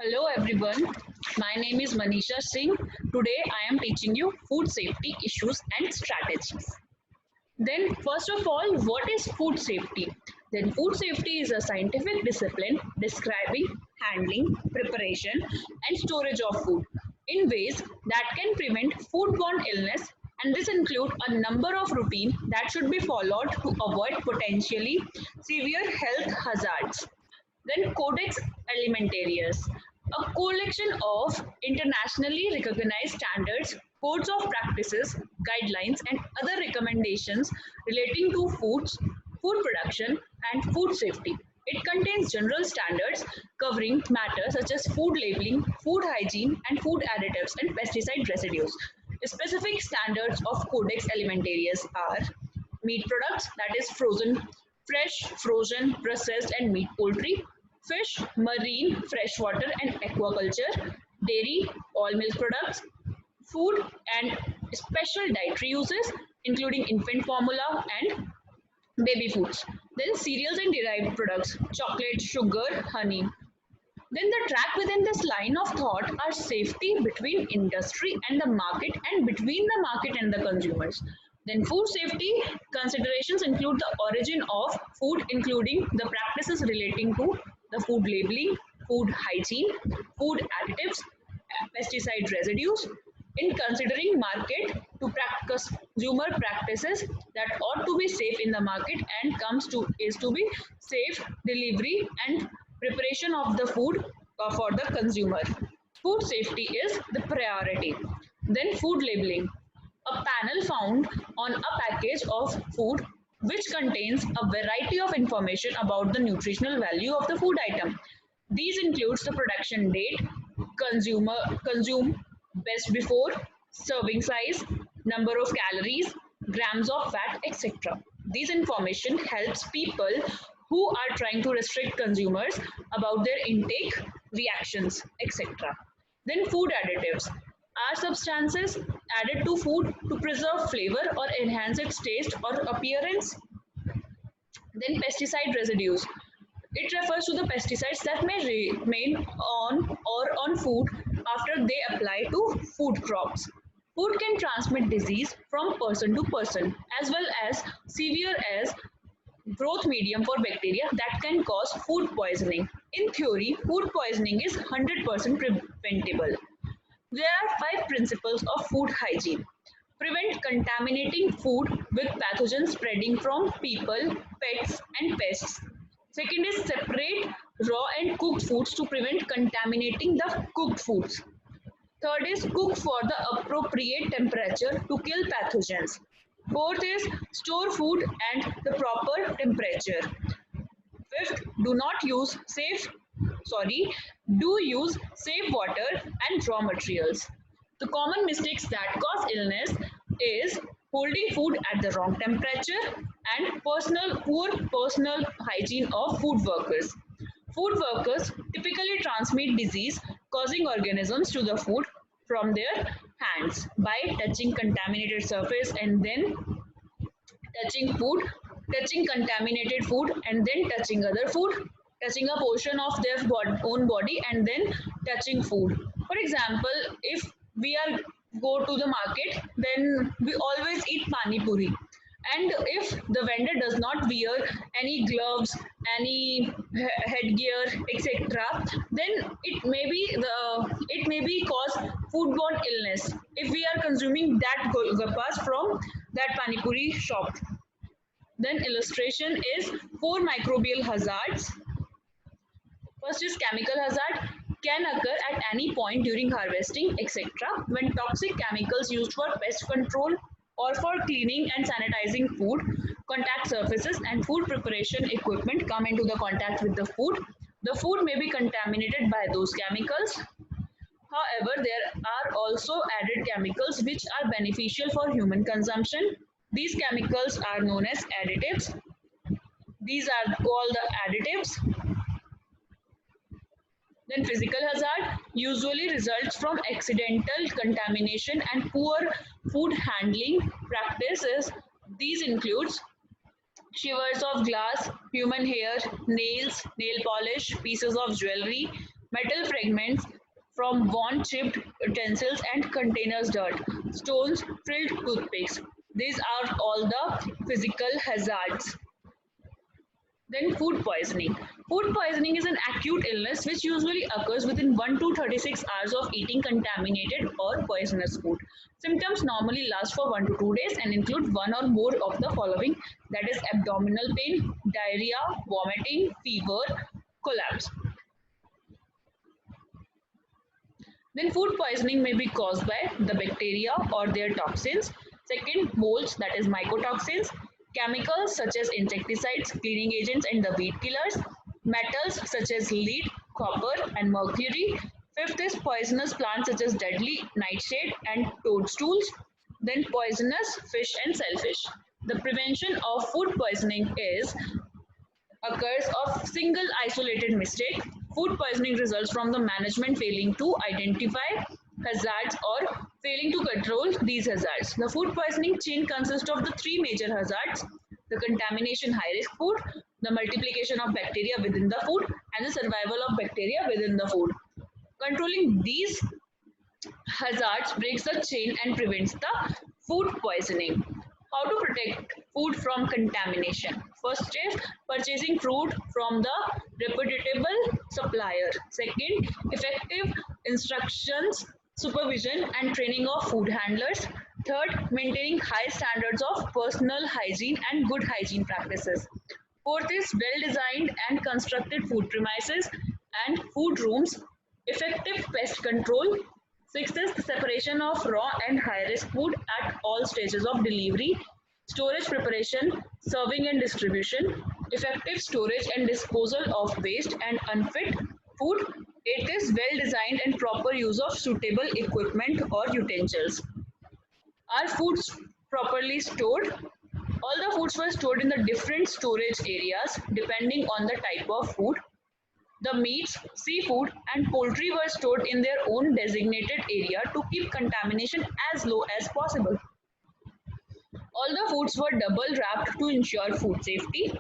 Hello everyone, my name is Manisha Singh. Today I am teaching you food safety issues and strategies. Then, first of all, what is food safety? Then, food safety is a scientific discipline describing handling, preparation, and storage of food in ways that can prevent foodborne illness. And this includes a number of routines that should be followed to avoid potentially severe health hazards. Then Codex Alimentarius, a collection of internationally recognized standards, codes of practices, guidelines, and other recommendations relating to foods, food production, and food safety. It contains general standards covering matters such as food labeling, food hygiene, and food additives and pesticide residues. Specific standards of Codex Alimentarius are meat products, that is frozen, fresh, frozen, processed, and meat poultry, fish, marine, freshwater, and aquaculture, dairy, all milk products, food, and special dietary uses, including infant formula and baby foods. Then cereals and derived products, chocolate, sugar, honey. Then the track within this line of thought are safety between industry and the market and between the market and the consumers. Then food safety considerations include the origin of food, including the practices relating to the food labeling, food hygiene, food additives, pesticide residues. In considering market to consumer practices that ought to be safe in the market and comes to is to be safe delivery and preparation of the food for the consumer. Food safety is the priority. Then food labeling, a panel found on a package of food which contains a variety of information about the nutritional value of the food item. These includes the production date, consume best before, serving size, number of calories, grams of fat, etc. These information helps people who are trying to restrict consumers about their intake, reactions, etc. Then food additives are substances added to food to preserve flavor or enhance its taste or appearance. Then pesticide residues. It refers to the pesticides that may remain on or on food after they apply to food crops. Food can transmit disease from person to person as well as severe as growth medium for bacteria that can cause food poisoning. In theory, food poisoning is 100% preventable. There are five principles of food hygiene. Prevent contaminating food with pathogens spreading from people, pets, and pests. Second is separate raw and cooked foods to prevent contaminating the cooked foods. Third is cook for the appropriate temperature to kill pathogens. Fourth is store food at the proper temperature. Fifth, sorry, do use safe water and raw materials. The common mistakes that cause illness is holding food at the wrong temperature and poor personal hygiene of food workers. Food workers typically transmit disease causing organisms to the food from their hands by touching contaminated surface and then touching food, touching contaminated food and then touching other food, touching a portion of their own body and then touching food. For example, if we are go to the market, then we always eat pani puri. And if the vendor does not wear any gloves, any headgear, etc., then it may be cause foodborne illness if we are consuming that gulgappas from that pani puri shop. Then illustration is four microbial hazards. First is chemical hazard can occur at any point during harvesting, etc. When toxic chemicals used for pest control or for cleaning and sanitizing food, contact surfaces and food preparation equipment come into the contact with the food may be contaminated by those chemicals. However, there are also added chemicals which are beneficial for human consumption. These chemicals are known as additives. These are called the additives. Then physical hazard usually results from accidental contamination and poor food handling practices. These includes shivers of glass, human hair, nails, nail polish, pieces of jewelry, metal fragments from worn chipped utensils and containers, dirt, stones, filled toothpicks. These are all the physical hazards. Then food poisoning. Food poisoning is an acute illness which usually occurs within 1 to 36 hours of eating contaminated or poisonous food. Symptoms normally last for 1 to 2 days and include one or more of the following, that is abdominal pain, diarrhea, vomiting, fever, collapse. Then food poisoning may be caused by the bacteria or their toxins. Second, molds, that is mycotoxins, chemicals such as insecticides, cleaning agents and the weed killers, metals such as lead, copper and mercury. Fifth is poisonous plants such as deadly nightshade and toadstools. Then poisonous fish and shellfish. The prevention of food poisoning is occurs of single isolated mistake. Food poisoning results from the management failing to identify hazards or failing to control these hazards. The food poisoning chain consists of the three major hazards: the contamination high risk food, the multiplication of bacteria within the food, and the survival of bacteria within the food. Controlling these hazards breaks the chain and prevents the food poisoning. How to protect food from contamination? First is purchasing food from the reputable supplier. Second, effective instructions, supervision and training of food handlers. Third, maintaining high standards of personal hygiene and good hygiene practices. Fourth is well-designed and constructed food premises and food rooms, effective pest control. Sixth is the separation of raw and high-risk food at all stages of delivery, storage, preparation, serving and distribution, effective storage and disposal of waste and unfit food. Eighth is well-designed and proper use of suitable equipment or utensils. Are foods properly stored? All the foods were stored in the different storage areas depending on the type of food. The meats, seafood, and poultry were stored in their own designated area to keep contamination as low as possible. All the foods were double wrapped to ensure food safety.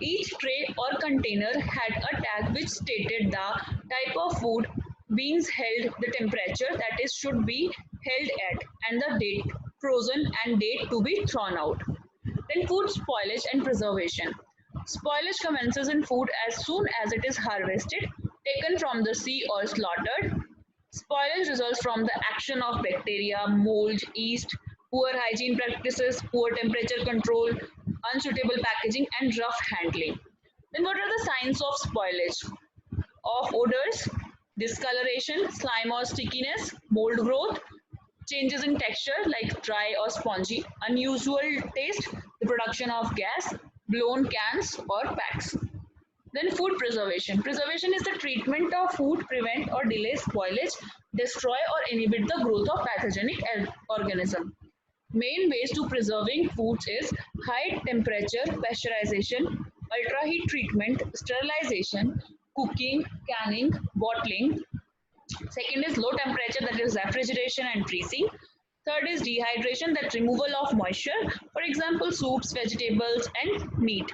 Each tray or container had a tag which stated the type of food being held, the temperature that is should be held at, and the date frozen and date to be thrown out. Then food spoilage and preservation. Spoilage commences in food as soon as it is harvested, taken from the sea or slaughtered. Spoilage results from the action of bacteria, mold, yeast, poor hygiene practices, poor temperature control, unsuitable packaging, and rough handling. Then, what are the signs of spoilage? Off odors, discoloration, slime or stickiness, mold growth, changes in texture like dry or spongy, unusual taste, the production of gas, blown cans or packs. Then food preservation. Preservation is the treatment of food, prevent or delay spoilage, destroy or inhibit the growth of pathogenic organism. Main ways to preserving foods is high temperature pasteurization, ultra heat treatment, sterilization, cooking, canning, bottling. Second is low temperature, that is refrigeration and freezing. Third is dehydration, that removal of moisture, for example soups, vegetables and meat.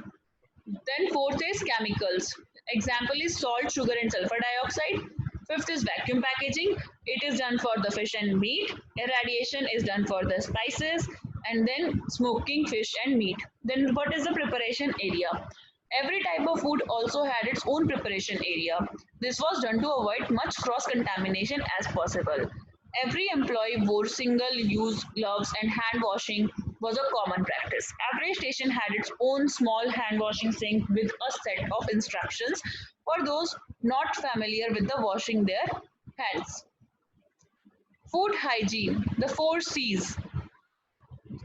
Then fourth is chemicals. Example is salt, sugar and sulfur dioxide. Fifth is vacuum packaging. It is done for the fish and meat. Irradiation is done for the spices. And then smoking fish and meat. Then what is the preparation area? Every type of food also had its own preparation area. This was done to avoid much cross-contamination as possible. Every employee wore single-use gloves and hand washing was a common practice. Every station had its own small hand washing sink with a set of instructions for those not familiar with the washing their hands. Food hygiene, the 4 C's.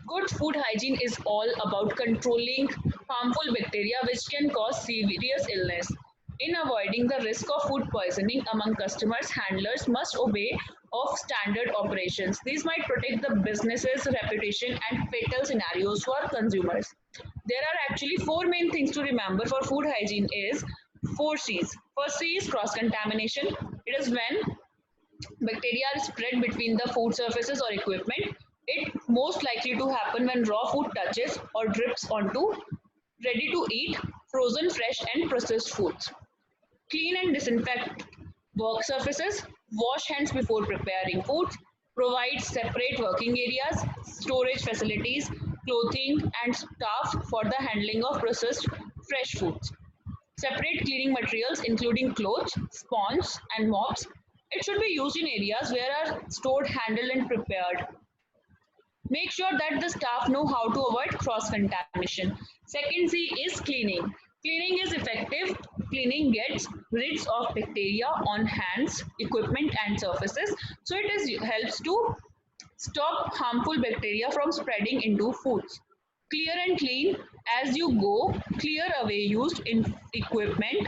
Good food hygiene is all about controlling harmful bacteria which can cause serious illness. In avoiding the risk of food poisoning among customers, handlers must obey of standard operations. These might protect the business's reputation and fatal scenarios for consumers. There are actually 4 main things to remember for food hygiene is 4 C's. First C is cross-contamination. It is when bacteria are spread between the food surfaces or equipment. It most likely to happen when raw food touches or drips onto ready to eat, frozen, fresh and processed foods. Clean and disinfect Work surfaces, wash hands before preparing food, provide separate working areas, storage facilities, clothing and staff for the handling of processed fresh foods. Separate cleaning materials including clothes, sponge and mops. It should be used in areas where are stored, handled and prepared. Make sure that the staff know how to avoid cross-contamination. Second C is cleaning. Cleaning is effective. Cleaning gets rid of bacteria on hands, equipment and surfaces. So it helps to stop harmful bacteria from spreading into foods. Clear and clean as you go. Clear away used in equipment,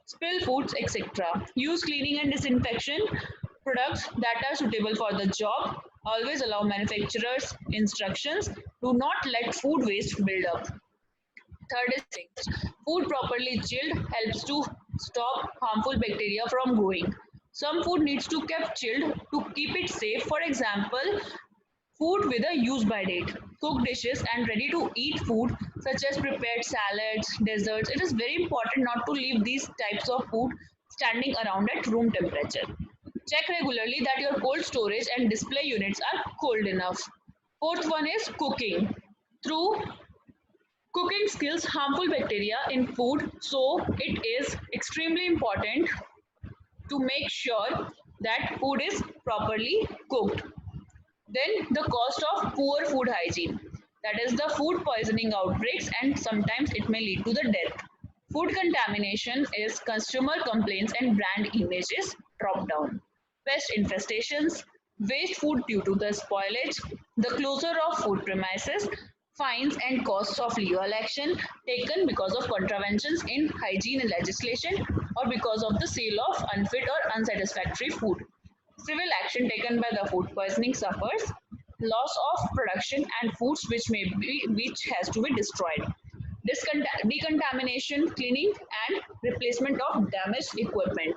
spill foods, etc. Use cleaning and disinfection products that are suitable for the job. Always allow manufacturers instructions. Do not let food waste build up. Third is food properly chilled helps to stop harmful bacteria from growing. Some food needs to kept chilled to keep it safe. For example, food with a use by date, cooked dishes and ready to eat food such as prepared salads, desserts. It is very important not to leave these types of food standing around at room temperature. Check regularly that your cold storage and display units are cold enough. Fourth one is cooking. Through cooking skills harmful bacteria in food, so it is extremely important to make sure that food is properly cooked. Then the cost of poor food hygiene. That is the food poisoning outbreaks and sometimes it may lead to the death. Food contamination is consumer complaints and brand images drop down. Pest infestations, waste food due to the spoilage, the closure of food premises, fines and costs of legal action taken because of contraventions in hygiene legislation or because of the sale of unfit or unsatisfactory food. Civil action taken by the food poisoning suffers, loss of production and foods which has to be destroyed. Decontamination, cleaning and replacement of damaged equipment.